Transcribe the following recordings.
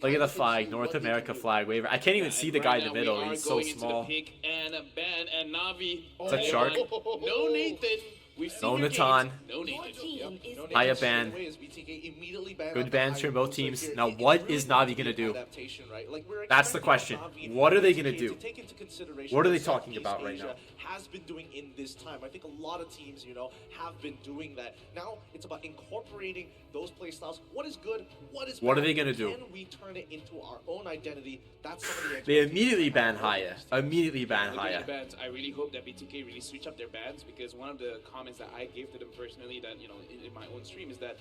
Look at the flag, North America flag waiver. I can't even see the guy in the middle. He's so small. And a ban and Navi. Is that Shark? No Nathan. No Natan. No Nathan. High ban. Good bans from both teams. Now, what is Navi going to do? That's the question. What are they going to do? What are they talking about right now? Has been doing in this time. I think a lot of teams, have been doing that. Now it's about incorporating those play styles. What is good? What are they going to do? Can we turn it into our own identity? That's some of the They immediately ban Haya. Immediately ban Haya. I really hope that BTK really switch up their bans, because one of the comments that I gave to them personally, that in my own stream, is that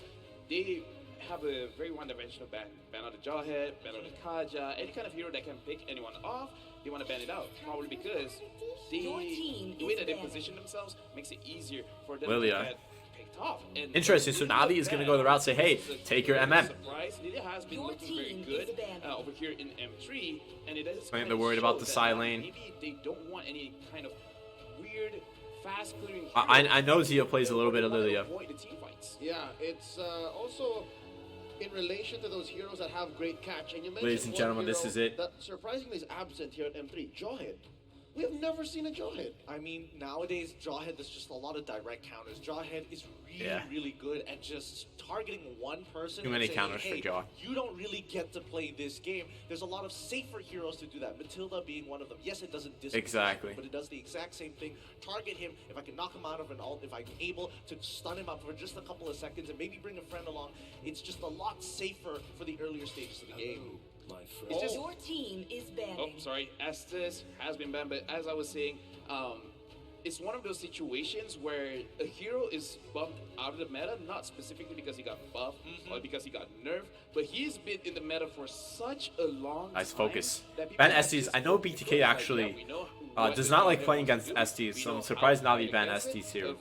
they have a very one-dimensional ban. Ban out the Jawhead, ban out the Kaja, any kind of hero that can pick anyone off, they want to ban it out. Probably because the way that they position themselves makes it easier for them to get picked off. And interesting. So Navi is going to go the route, say, hey, take your MM. Surprise. It has been looking very good over here in M3, and it is. They're worried about the side lane. Maybe they don't want any kind of weird, fast clearing. I know Zio plays a little bit of Lilia. Yeah, it's also in relation to those heroes that have great catch. And you mentioned, ladies and gentlemen, this is it. That surprisingly is absent here at M3. Jawhead. We have never seen a Jawhead. I mean, nowadays, Jawhead, there's just a lot of direct counters. Jawhead is really good at just targeting one person. Too many saying, counters for Jaw. You don't really get to play this game. There's a lot of safer heroes to do that. Matilda being one of them. Yes, it doesn't exactly, but it does the exact same thing. Target him. If I can knock him out of an ult, if I'm able to stun him up for just a couple of seconds and maybe bring a friend along, it's just a lot safer for the earlier stages of the game. It's just, your team is banning. Oh, sorry. Estes has been banned, but as I was saying, it's one of those situations where a hero is bumped out of the meta, not specifically because he got buffed or because he got nerfed, but he's been in the meta for such a long time. Nice focus. Ban Estes. I know BTK actually does not like playing against Estes, so I'm surprised Navi ban Estes here.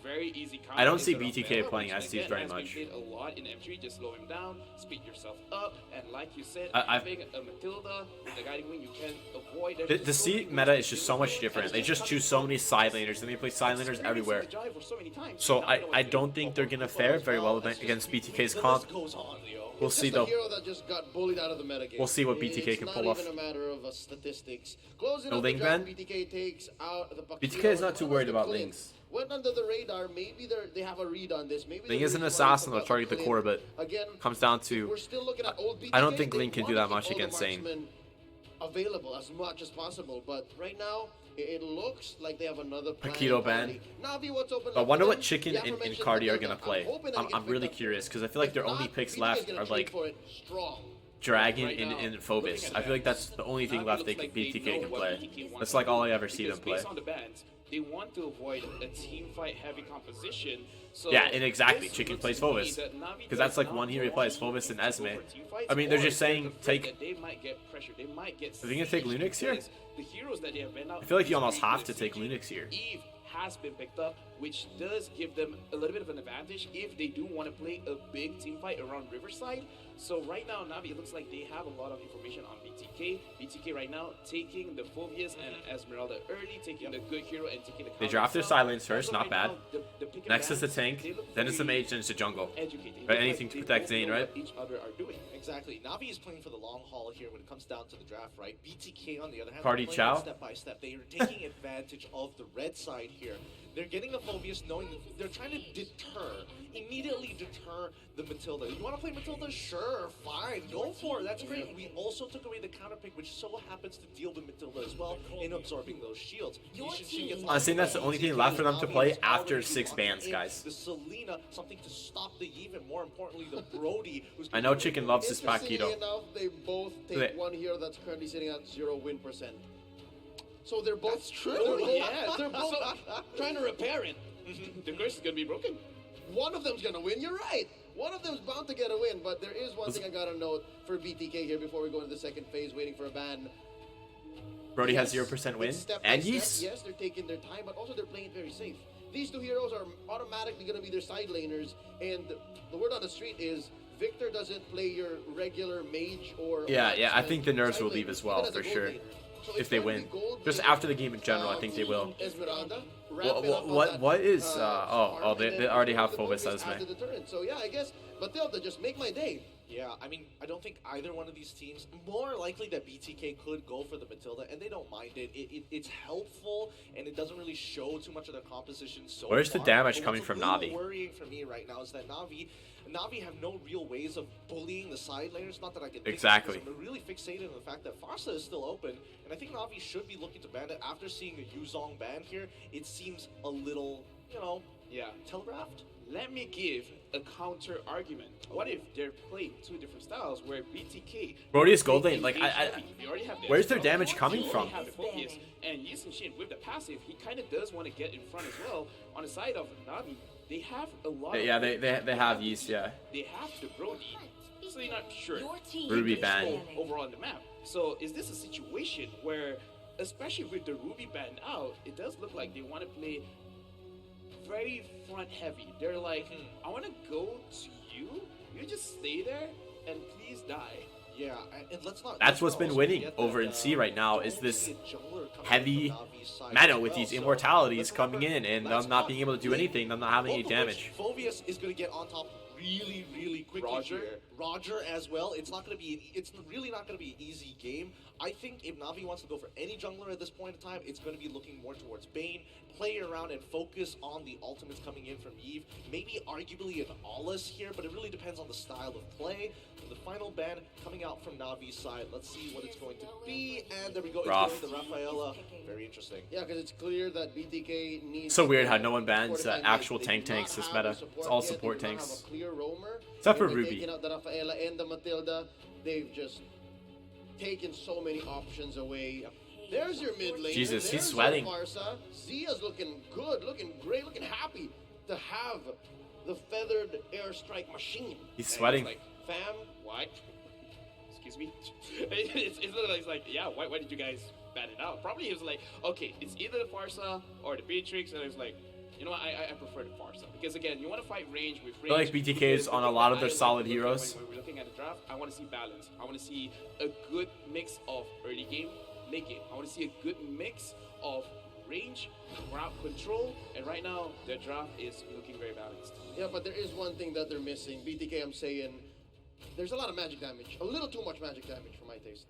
I don't see BTK playing Estes very much. A lot in M3, just slow him down, speed yourself up, and like you said, having a Matilda with the guiding wing, you can avoid. The C meta is just so much different. They just choose so many side laners, and they play side laners everywhere. So I don't think they're gonna fare very well against BTK's comp. We'll see though. We'll see what BTK can pull off. No Ling ban? BTK is not too worried about Lings. Went under the radar. Maybe they have a read on this. Maybe Ling is an assassin. They'll target the core, but comes down to I don't think Ling can do that much against Zane. Available as much as possible, but right now it looks like they have another plan. Paquito ban. I wonder what Chicken and Cardi are gonna play. I'm really curious because I feel like their only picks left are like Dragon and Phobos. I feel like that's the only thing left BTK can play. That's like all I ever see them play. They want to avoid a team fight heavy composition. So yeah, and exactly. Chicken plays Phobos. Because that's like one hero he plays, Phobos and Esme. I mean, they're just saying take. They might get pressure. They might get. Are they gonna take Lunix here? The heroes that they have been out. I feel like you almost have to take Lunix here. Eve has been picked up, which does give them a little bit of an advantage if they do want to play a big team fight around Riverside. So right now, Navi, it looks like they have a lot of information on BTK. BTK right now taking the Phobias and Esmeralda early, taking the good hero and taking the. They draft their silence first, not bad. Next is the tank, then it's the mage, then it's the jungle. Right, anything to protect Zane, right? Each other are doing exactly. Navi is playing for the long haul here when it comes down to the draft, right? BTK on the other hand, Party Chow. Step by step, they are taking advantage of the red side here. They're getting the Phobias, knowing they're trying to immediately deter the Matilda. You want to play Matilda? Sure, fine, go for it. That's great. We also took away the counter pick, which so happens to deal with Matilda as well in absorbing those shields. I think that's the only thing left for them to play after 6 bans, guys. The Selena, something to stop the even more importantly, the Brody. I know Chicken loves this Paquito. Enough, they both take one hero that's currently sitting at 0 win percent. So they're both they're both trying to repair it. The curse is gonna be broken. One of them's gonna win. You're right. One of them's bound to get a win, but there is one thing I gotta note for BTK here before we go into the second phase, waiting for a ban. Brody has 0% win, and Yeast. Yes, they're taking their time, but also they're playing it very safe. These two heroes are automatically gonna be their side laners, and the word on the street is Victor doesn't play your regular mage or. Yeah, I think the nerves will leave as well for sure. So if they win, just after the game in general, I think they will. What is? They already have Phobos as me. So yeah, I guess Matilda, just make my day. Yeah, I mean, I don't think either one of these teams, more likely that BTK could go for the Matilda, and they don't mind it. It's helpful, and it doesn't really show too much of their composition so Where's the far. damage But coming what's from a little Navi? worrying for me right now is that Navi have no real ways of bullying the side laners. Not that I can think Exactly. of, because I'm really fixated on the fact that Farsa is still open, and I think Navi should be looking to ban it. After seeing a Yuzong ban here, it seems a little, you know, Yeah. telegraphed. Let me give a counter argument. What if they're playing two different styles where BTK Proteus Gold they Lane, like, engage I heavy. They already have where's their spell. damage coming They from? already have the focus. And Yisun Shin with the passive, he kind of does want to get in front as well. On the side of Navi, they have a lot of... Yeah, they have Yeast, yeah. They have the Brody, so you're not sure. Ruby Control ban. overall on the map. So is this a situation where, especially with the Ruby ban out, it does look like they want to play very front heavy. They're like, I want to go to you. You just stay there and please die. Yeah, and let's not. That's what's let's been also winning forget over that, in C right now, don't is this see a jungler coming heavy from Navi's side Mano as with well, these so immortalities let's coming remember, in, and let's them not being able to do blink anything, them not having any both of damage. which Phoveus is going to get on top really, really quickly Roger. here. Roger as well. It's not going to be. It's really not going to be an easy game. I think if Navi wants to go for any jungler at this point in time, it's going to be looking more towards Bane, play around and focus on the ultimates coming in from Eve. Maybe arguably an Aulus here, but it really depends on the style of play. The final ban coming out from Navi's side. Let's see what it's going to be. And there we go. Rough. It's going to Rafaela. Very interesting. Yeah, because it's clear that BTK needs. So weird how no one bans fortifying actual mid. tank They do tanks not this have meta. a support It's all yet. support They do not tanks. have a clear roamer. Except for And by Ruby. taking out the Rafaela and the Matilda, they've just taken so many options away. There's your mid lane. Jesus, he's There's sweating. your Farsa. Zia's looking good, looking great, looking happy to have the feathered airstrike machine. He's And sweating. it's like, fam, why? Excuse me? it's literally like, yeah, why did you guys ban it out? Probably he was like, okay, it's either the Farsa or the Beatrix, and it was like, you know what, I prefer the Farsa. Because again, you want to fight range with range. I feel like BTK is on a lot of their solid heroes. When we're looking at the draft, I want to see balance. I want to see a good mix of early game, late game. I want to see a good mix of range, route control, and right now, their draft is looking very balanced. Yeah, but there is one thing that they're missing. BTK, I'm saying, there's a lot of magic damage. A little too much magic damage for my taste.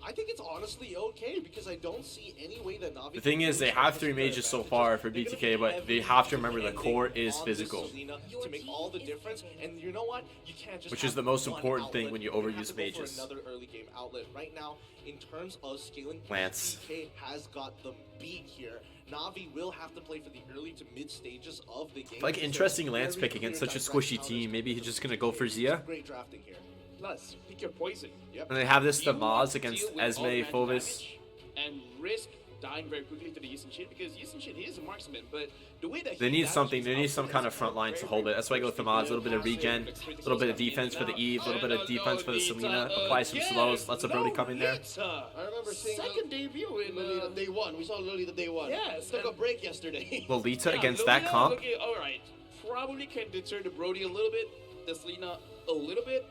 I think it's honestly okay because I don't see any way that Navi. The thing is, they have 3 mages so far for BTK, but they have to remember the core is physical. To make all the difference, and you know what? You can't just Which have is the most one important thing outlet. when you You're gonna overuse have to go for mages. Another early game outlet right now. In terms of scaling, Lance. BTK has got them beat here. Navi will have to play for the early to mid stages of the game. Like, So interesting it's Lance very pick against clear such a direct squishy counters. team. Maybe he's just gonna go for Zia. Great drafting here. Plus, pick your poison. Yep. And they have this Do you the want Maz to against deal with all Esme, the magic Phovis. damage and risk dying very quickly to the Yisun Shin? Because Yisun Shin is a marksman, but the way that They he need damages something. They need output some is kind of front line to very, hold it. very That's why I go with the quick. Maz. A little bit of regen, a little bit of defense for the Eve, a little bit of defense for the Selena. Apply some slows. Let's a Brody come in there. I remember seeing Second debut in Lolita day one. We saw Lolita day one. Yes, Took a and- break yesterday. Lolita Yeah, against Lolita that comp. looking- all right, probably can deter the Brody a little bit, the Selena a little bit.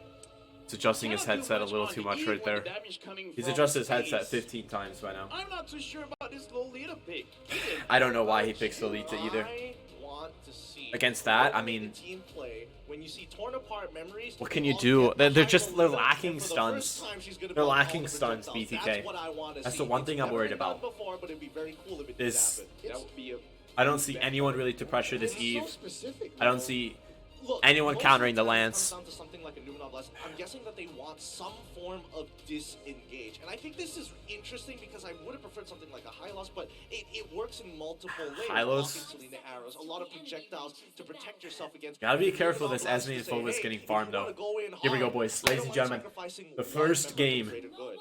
It's adjusting his Cannot do headset a little on too the much Eve right when there. the damage coming He's from adjusted his headset space. 15 times by now. I'm not too sure about this Lolita pick. I don't know why he picks Lolita either. I want to see Against that, I the mean, team play when you see torn apart memories. what can you all do? get They're behind just Lolita, lacking and for the stuns. first time she's gonna They're build lacking all the stuns, projectiles. BTK. That's what I want to That's see. the one thing It's I'm worried never been about. done before, but it'd be very cool if it Is- did happen. That would be a I don't see anyone really to pressure this It's Eve. so specific. I don't see Look, anyone most countering the of time it Lance. comes down to something like a Numenov Blast. I'm guessing that they want some form of disengage. And I think this is interesting because I would have preferred something like a Hylos, but it works in multiple layers. Hylos? Blocking Selena arrows, a lot of projectiles to protect yourself against. Gotta be careful Numenov this Blast Esme to and say, Phovis hey, getting if farmed you wanna though. go in Here we go, hard, boys. I Ladies don't and mind gentlemen, sacrificing the one first member to game create a good.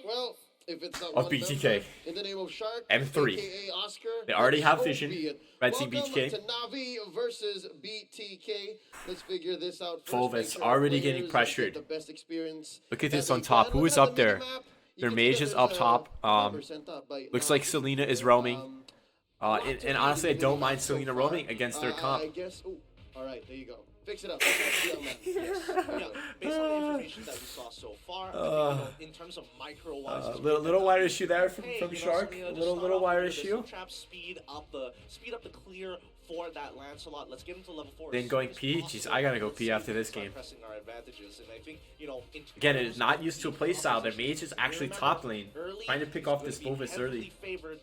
Well, if it's not of one BTK. member, in the name of Shark, M3. AKA Oscar, They already have so vision. be it. Red Team Welcome BTK. to Navi versus BTK. Let's figure this out. First, Phovis make sure already players getting get pressured. The best experience Look at that this they on top. can. Who Look is at up the there? minimap. You Their can see mage that is there's up a top. member sent up by Looks Navi. like Selena is roaming. lot And to honestly, I read don't in the mind map so Selena far. roaming against their I comp. guess. Oh, all right, there you go. Fix it up. Fix it up, young man. Yes. Yeah, based on the information that we saw so far, I think, in terms of micro-wise, little wire issue there from hey, Shark. Selena, just Little start off wire with the issue. trap, speed up the clear for that Lancelot. Let's get into level 4. Then going P. Jeez, I gotta go P after this game. Pressing our advantages, and I think, you know, Again, it is not used to a playstyle. Their mage is actually top lane, trying to pick off this Bovis early. Favored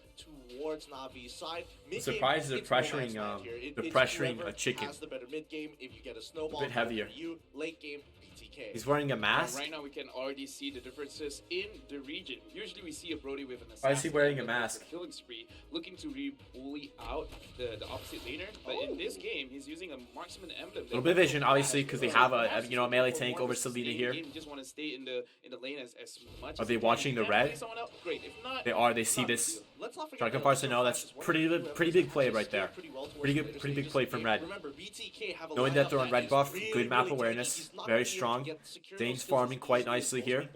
towards Navi's side. I'm surprised they're pressuring a chicken. Has the better mid game. If you get a snowball, A bit heavier. You late game. BTK. He's wearing a mask. Right now we can already see the differences in the region. Usually we see a Brody with an assassin. Why is he wearing a mask? Killing spree, looking to bully out the opposite laner. But in this game, he's using a marksman emblem. A little bit of vision, obviously, because they have a melee tank over Selena here. Just want to stay in the lane as much. Are they watching the red? Great. If not, They are. They see this. Shark and Parson know that's pretty big play right there. Pretty big play from red. Knowing that they're on red buff, good map awareness, very strong. Zane's farming quite nicely here.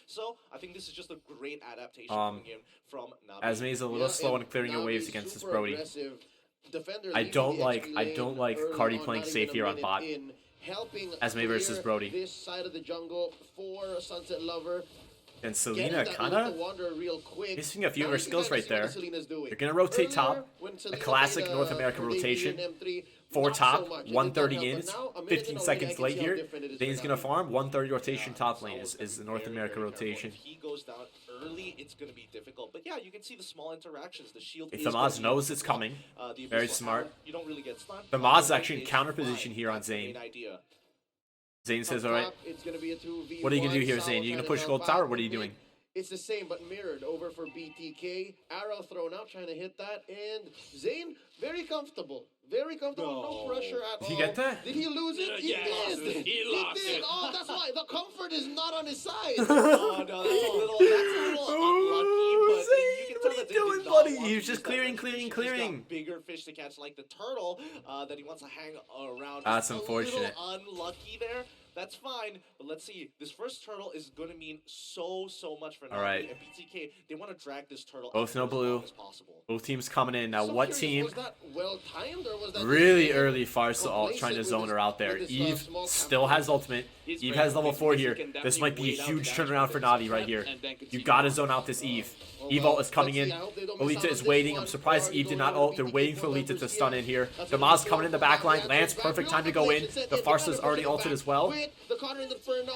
So I think this is just a great adaptation from Navi. Asme's a little slow on clearing your waves against this Brody. Defender I don't leaving the like XP lane Cardi early playing not safe even here a on minute bot. in, helping Esme versus clear Brody. This side of the jungle for Sunset Lover. And Getting Selena that kinda Lethal Wanderer real quick. missing a few of Now her you can skills kinda right see what there. Selena's doing. They're gonna rotate Earlier, top. when A Selena classic played, North American her debut rotation. in M3, 4 not top, so much. It did 130 not help, ins, but now, a minute 15 in the seconds lane, I can late see how here. different it is Zane's for gonna Navi. farm, 130 rotation top lane is the North American rotation. If he goes down early, it's going to be difficult. But yeah, you can see the small interactions. The shield If is the gonna Maz be knows able it's to block, coming, the very Abyssal smart. Hammer. You don't really get stunned. The Maz is But actually in it's counter fine. position here on That's the Zane. main idea. Zane says, Up alright, top, it's gonna be a 2v1. what are you gonna do here, Sao Zane? You gonna trying push to gold help tower? out What are you mid. doing? It's the same, but mirrored over for BTK. Arrow thrown out, trying to hit that, and Zane very comfortable. Very comfortable, no pressure at all. Did he get that? Did he lose it? He did. He lost did. it. Oh, that's why the comfort is not on his side. Oh, no, that's a little unlucky, but Zane, you can what tell are you that Zane did doing, not buddy? want He to was just use that clearing, red clearing, fish. He's clearing. got bigger fish to catch, like the turtle that he wants to hang around. That's Just unfortunate. A little unlucky there. That's fine, but let's see. This first turtle is going to mean so much for Navi. Alright. And BTK, they want to drag this turtle Both out no for as long blue. as possible. Both teams coming in. Now, So what curious, team? Was that well timed or was that Really just early Farsa ult complacent trying to with zone this- her out there. with this, Eve small still campaign? has ultimate. He's Eve very has level quick 4 because he here. can This might be a definitely wait huge out the turnaround for damage Navi right here. and then You continue gotta on. zone out this Eve. Oh, Eve well, ult is coming let's in. see. I hope they don't miss out Alita on is this waiting. one. I'm surprised Already Eve did going not over ult. They're BTK waiting for full Alita to members stun here. in here. That's The what Maz coming in the back line. Lance, perfect time to go in. The Farsa's already ulted as well. The Connor in the Inferno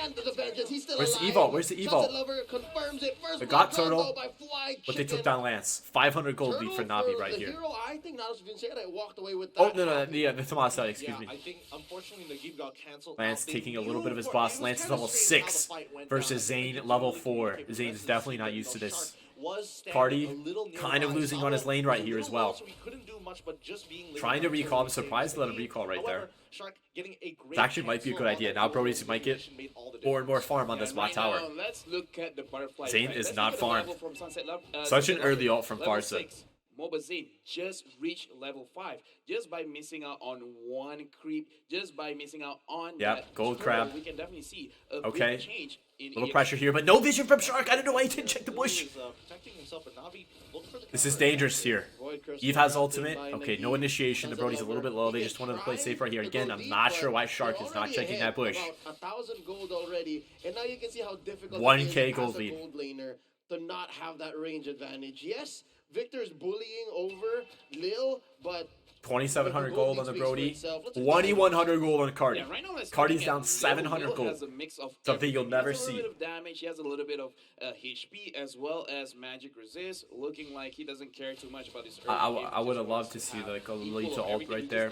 and the Vengeance. He's still Where's the alive. Evo? Where's the Evo? Sunset Lover confirms it. First They blood got Turtle, combo by Fly but they took Chicken. down Lance. 500 gold lead Turtle for Navi right the here. Hero, I think now has been said. I walked away with that. Oh, no, the Tomas side, excuse Yeah, me. I think unfortunately the game got canceled. Lance They taking a little knew bit of his for- boss. it was Lance is kinda level strange how 6 the fight went versus down. I Zane think level it's 4. really Zane's capable definitely to not see used to that this. Shark was standing Cardi a little kind of nearby losing on his Salo. lane right A here little as well. low, so he couldn't do much, but just being Trying to limited recall. I'm to surprised to let him the recall right However, there. Shark getting a great It actually might be a good cancel idea. on Now that Brody's goal might get made all the more and more difference. farm on this bot Right tower. now, let's look at the butterfly. Zane effect. is Let's not look at the farmed. level from Sunset Such an Sunset early Lover. ult from Level Farsa. 6. MOBA Zane just reached level 5 just by missing out on one creep, just by missing out on Yep, that gold turtle. crab. We can definitely see a Okay. big change in Little EXP. pressure here, but no vision from Shark. I don't know why he didn't check the Blue bush. is, protecting himself, but Navi looking for the This is counter. dangerous here. Void Crystal Eve has wrapped in ultimate. by Okay, Navi. no initiation. The Sunset Brody's a little Lover, bit low. They he just can wanted to play try safe right here. to Again, go I'm deep, not but sure why they're Shark is not already checking ahead, that bush. About 1,000 gold already, and now you can see how difficult 1K it is gold as a lead. gold laner to not have that range advantage. Yes, Victor's bullying over Lil, but 2,700 gold on the Brody. Itself. Let's 2,100 gold on Cardi. Yeah, right now let's Cardi's look down at 700 Lil. gold. Has a mix of Something you'll everything. never He has a see. little bit of damage. He has a little bit of HP as well as magic resist. Looking like he doesn't care too much about his. I would have loved to see like a Lolita ult right there.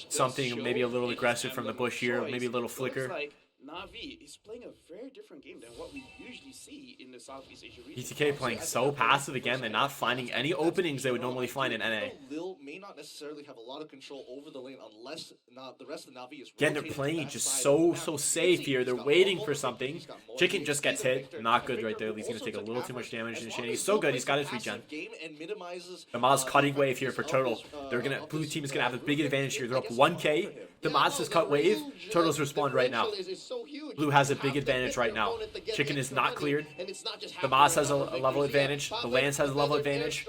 Something maybe a little aggressive from the bush here, maybe a little flicker. Like Navi is playing a very different game than what we usually see in the Southeast Asia region. BTK playing so passive again. They're not finding any openings they would normally find in NA. Lil may not necessarily have a lot of control over the lane unless the rest of Navi is Again, they're rotating to playing that just side so, of the map. so You can safe see here. They're he's got waiting more for gold, something. he's got more Chicken gold. just gets Even hit. Victor- Not good Victor right there. He's going to also take a took little too average. much damage As in the long chain. as He's so Lil good. He's got his plays a regen. passive game and minimizes, The Maz cutting the wave here for effectiveness Turtle. of They're gonna of blue this, team's gonna have a big group. advantage here. They're I up guess 1K. The Yeah, Maz no, has the cut wave. range, Turtles the respond right now. differential is so huge. Blue has a big advantage right now. Chicken is not cleared. The Moz has a level advantage. The Lance has a level advantage.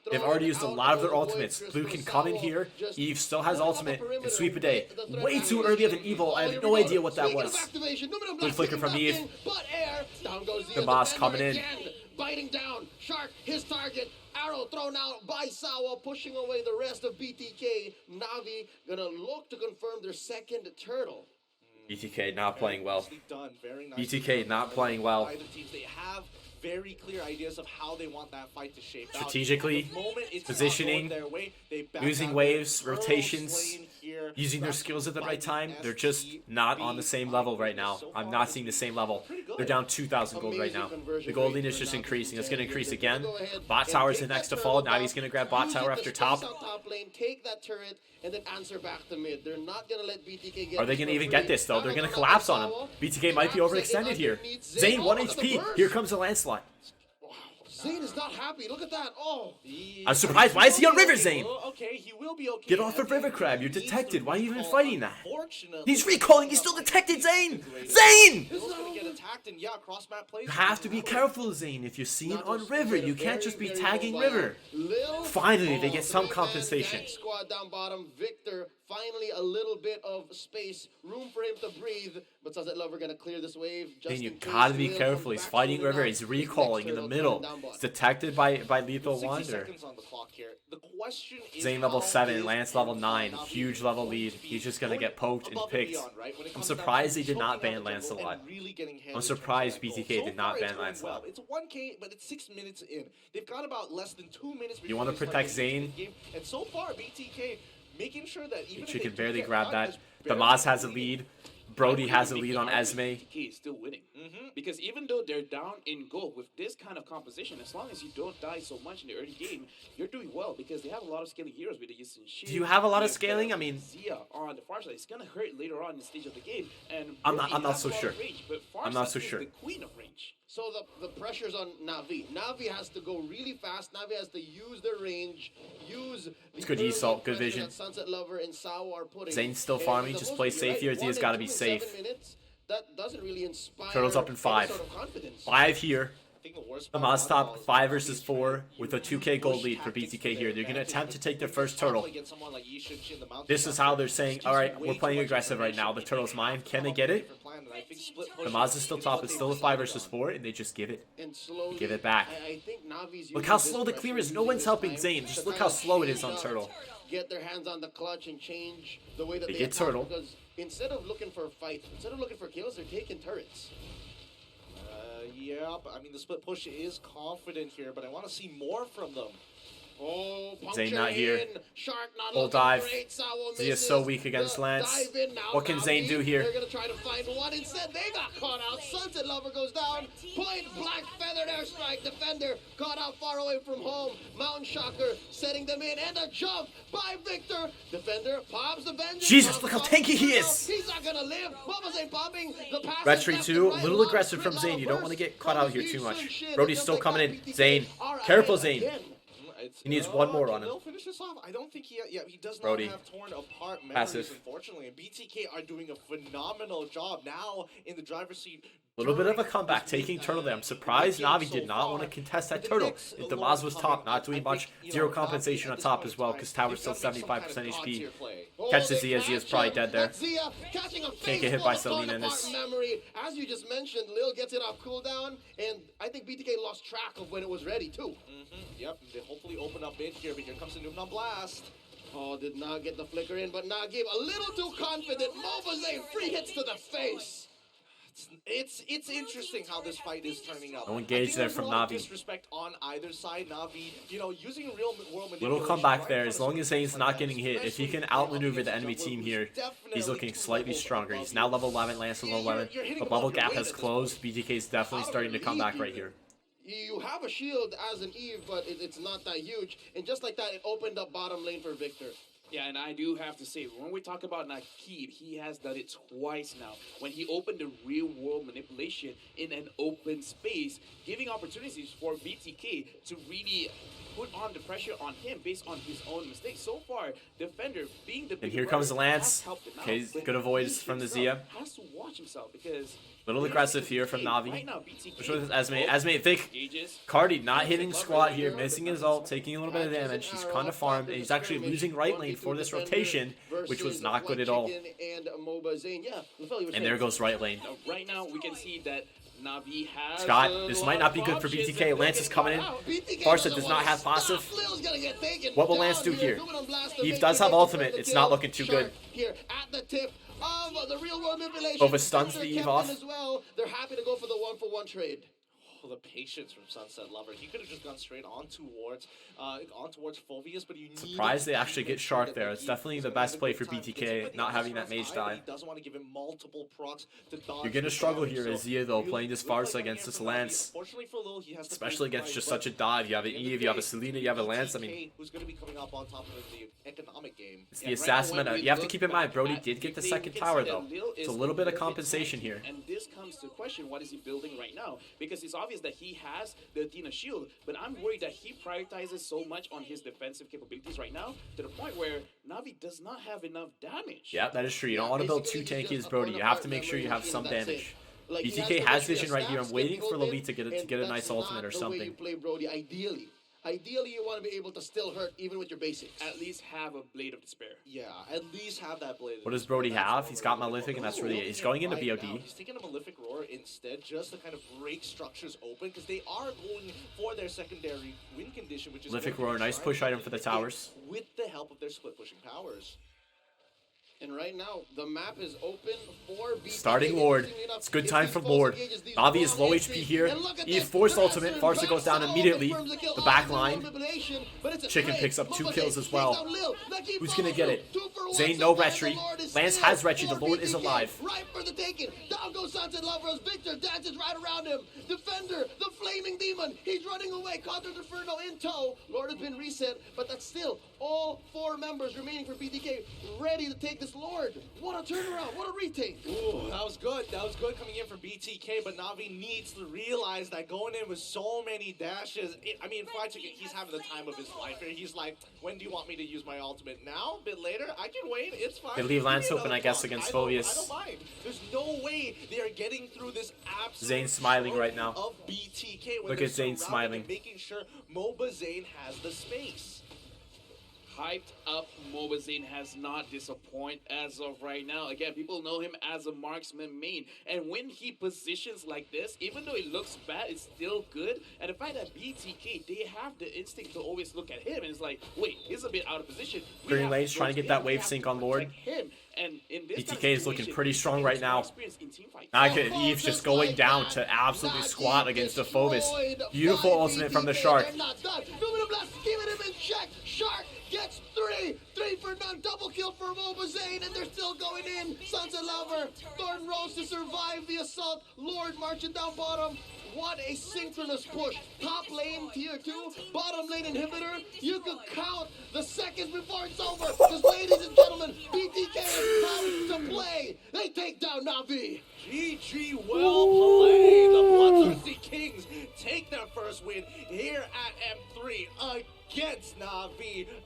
They've already used a lot of their ultimates. Blue can come in here. Eve still has ultimate and sweep a day. Way too early of an Evil. I have no idea what that was. Good flicker from Eve. The Moz coming in. Biting down. Shark, his target. Arrow thrown out by Sawa, pushing away the rest of BTK. Navi gonna look to confirm their second turtle. BTK not playing well. BTK not playing well. They have very clear ideas of how they want that fight to shape out. Strategically, positioning, using waves, rotations, using their skills at the right time. They're just not on the same level right now. I'm not seeing the same level. They're down 2,000 gold right now. The gold lead is just increasing. It's going to increase again. Bot tower is the next to fall. Navi's going to grab bot tower after top. Take that turret and then answer back to mid. They're not going to let BTK get. Are they going to even get this though? They're going to collapse on him. BTK might be overextended here. Zane 1 HP. Here comes the landslide. Zane is not happy. Look at that. Oh. I'm surprised. Why is he on River, Zane? Okay, he will be okay. Get off of River Crab. You're detected. Why are you even fighting that? He's recalling. He's still detected, Zane. Zane! You have to be careful, Zane. If you're seen on River, you can't just be tagging River. Finally, they get some compensation. Squad down bottom. Victor, finally a little bit of space, room for him to breathe. But Sunset Lover gonna clear this wave. Then you gotta be careful. He's fighting River. He's recalling in the middle. He's detected by Lethal Wonder. Zane level 7, Lance level 9. Huge level lead. He's just gonna get poked and picked. I'm surprised they did not ban Lancelot. I'm surprised BTK did not ban Lancelot. It's 1K, but it's 6 minutes in. They've got about less than 2 minutes. You want to protect Zane? And so far, BTK making sure that even She can barely grab that. The Moz has a lead. Brody has a lead on Esme. BTK is still winning. Because even though they're down in gold with this kind of composition, as long as you don't die so much in the early game, you're doing well because they have a lot of scaling heroes with the Yisun Shi. Do you have a lot of scaling? I mean, Zia on the far side. It's gonna hurt later on in the stage of the game. And I'm not so sure. I'm not so is sure. The queen of range. So the pressure's on Navi. Navi has to go really fast. Navi has to use their range, use It's good Assault, good vision. Sunset Lover and Sawa are putting. Zane's still farming, just play safe here. Zia's got to be safe. That doesn't really inspire Turtles up in 5. Sort of confidence. 5 here. The Moz top 5 versus 4 with a 2K gold lead for BTK here. They're going to attempt to take their first turtle. This is how they're saying, alright, we're playing aggressive right now. The turtle's mine. Can they get it? The Moz is still top. It's still a 5 versus 4, and they just give it. Give it back. Look how slow the clear is. No one's helping Zane. Just look how slow it is on turtle. Get their hands on the clutch and change the way that they get turtle. Because instead of looking for fights, instead of looking for kills, they're taking turrets. Yeah, but I mean, the split push is confident here, but I want to see more from them. Oh, Zane not here. Shark not Full dive. Zia is so weak against Lance. What can Zane do here? They're going to try to find one. Instead, they got caught out. Sunset Lover goes down. Point blank feathered airstrike. Defender caught out far away from home. Mountain Shocker setting them in. And a jump by Victor. Defender pops the vengeance. Jesus, look how tanky he is. He's not going to live. Boba's ain't popping. The pass Red Tree 2, a little aggressive from Zane. You don't want to get caught out here too much. Brody's still coming in. Zane, careful Zane. He needs one more on him. They'll finish this off. I don't think he does not Brody. have torn apart memories, Passive. unfortunately. And BTK are doing a phenomenal job now in the driver's seat. A little bit of a comeback, taking turtle there. I'm surprised Navi did not want to contest that turtle. If the Moz was top, not doing much, 0 compensation on top as well, because Tower's still 75% HP. Catch the Zia, Zia's probably dead there. Can't get hit by Selena in this. As you just mentioned, Lil gets it off cooldown, and I think BTK lost track of when it was ready too. Yep, they hopefully open up mid here, but here comes the Noob Blast. Oh, did not get the flicker in, but Nagib a little too confident. MOBAs, 3 hits to the face. It's interesting how this fight is turning out. No engage there from Navi. Disrespect on either side. Navi, using real world manipulation. Little comeback there, as long as Zane's not getting hit. If he can outmaneuver the enemy team here, he's looking slightly stronger. He's now level 11, Lance level 11. The bubble gap has closed. BTK's definitely starting to come back right here. You have a shield as an Eve, but it's not that huge. And just like that, it opened up bottom lane for Victor. Yeah, and I do have to say, when we talk about Nakid, he has done it twice now. When he opened the real-world manipulation in an open space, giving opportunities for BTK to really put on the pressure on him based on his own mistakes. So far, Defender being the And here comes the Lance. Okay, good avoids from the Zia. Has to watch himself because Little aggressive here from Navi. right now, BTK, Which was Esme thick. Cardi not hitting squat here, missing his ult, taking a little bit of damage. He's kind of farmed, and he's actually losing right lane for this rotation, which was not good at all. And there goes right lane. Right now, we can see that Navi has Scott, this might not be good for BTK. Lance is coming in. Farsa does not have passive. What will Lance do here? He does have ultimate. It's not looking too good. Bova stuns the Eve off. They're happy to go for the 1-for-1 trade. Oh, the patience from Sunset Lover. He could have just gone straight on towards Phoveus, but you need. Surprised they actually get Shark there. It's definitely the best play for BTK, not having that mage die. Doesn't want to give him multiple procs to dodge. You're gonna struggle here as Zia though, playing this Farsa against this Lance. Fortunately for Lil, he has to Especially against just such a dive. You have an Eve, you have a Selena, you have a Lance. I mean, who's going to be coming up on top of the economic game? it's the assassin meta. You have to keep in mind, Brody did get the second tower though. It's a little bit of compensation here. And this comes to question, what is he building right now? Because it's obvious that he has the Athena shield, but I'm worried that he prioritizes so much on his defensive capabilities right now to the point where Navi does not have enough damage. Yeah, that is true. You don't want to build too tanky as Brody. You have to make sure you have some damage. BTK has vision right here. I'm waiting for Lali to get a nice ultimate or something. Ideally, you want to be able to still hurt even with your basics. At least have a Blade of Despair. Yeah, at least have that blade. What does Brody have? He's got Malefic, and that's really it. He's going into BOD. He's taking a Malefic Roar instead, just to kind of break structures open, because they are going for their secondary win condition, which is Malefic Roar, nice push item for the towers. With the help of their split pushing powers. And right now, the map is open for BTK. Starting Lord. It's good time for Lord. Navi is low HP here. Eve forced ultimate. Farsa goes down immediately. The back line. Chicken picks up 2 kills as well. Who's going to get it? Zane, no retry. Lance has retry. The Lord is alive. Right for the taking. Down goes Sunset Lovers. Victor dances right around him. Defender, the Flaming Demon. He's running away. Contra Inferno in tow. Lord has been reset, but that's still all 4 members remaining for BTK ready to take this Lord. What a turnaround. What a retake. Ooh, that was good. That was good coming in for BTK, but Navi needs to realize that going in with so many dashes, I mean, Fried Chicken, he's having the time of his life here. He's like, when do you want me to use my ultimate? Now? A bit later? I can wait. It's fine. They leave Lance open, I guess, against Phoveus. I don't mind. There's no way they are getting through this absolute Zane's smiling right now. of BTK. Look at Zane smiling. Making sure MOBA Zane has the space. Hyped up MOBAs has not disappointed as of right now. Again, people know him as a marksman main. And when he positions like this, even though it looks bad, it's still good. And the fact that BTK, they have the instinct to always look at him. And it's like, wait, he's a bit out of position. Green Lane's trying to get that wave sync on Lord. And in this BTK is looking pretty strong right now. Eve's just going down to absolutely squat against the Phoveus. Beautiful ultimate from the Shark. Shark gets 3 for none, double kill for MOBA, and they're still going in. Sunset Lover, Thorn Rose to survive the assault. Lord marching down bottom. What a synchronous push. Top lane tier 2, bottom lane inhibitor. You could count the seconds before it's over. Because ladies and gentlemen, BTK is come to play. They take down Navi. GG, well played. The Bloodthirsty Kings take their first win here at M3 against Navi.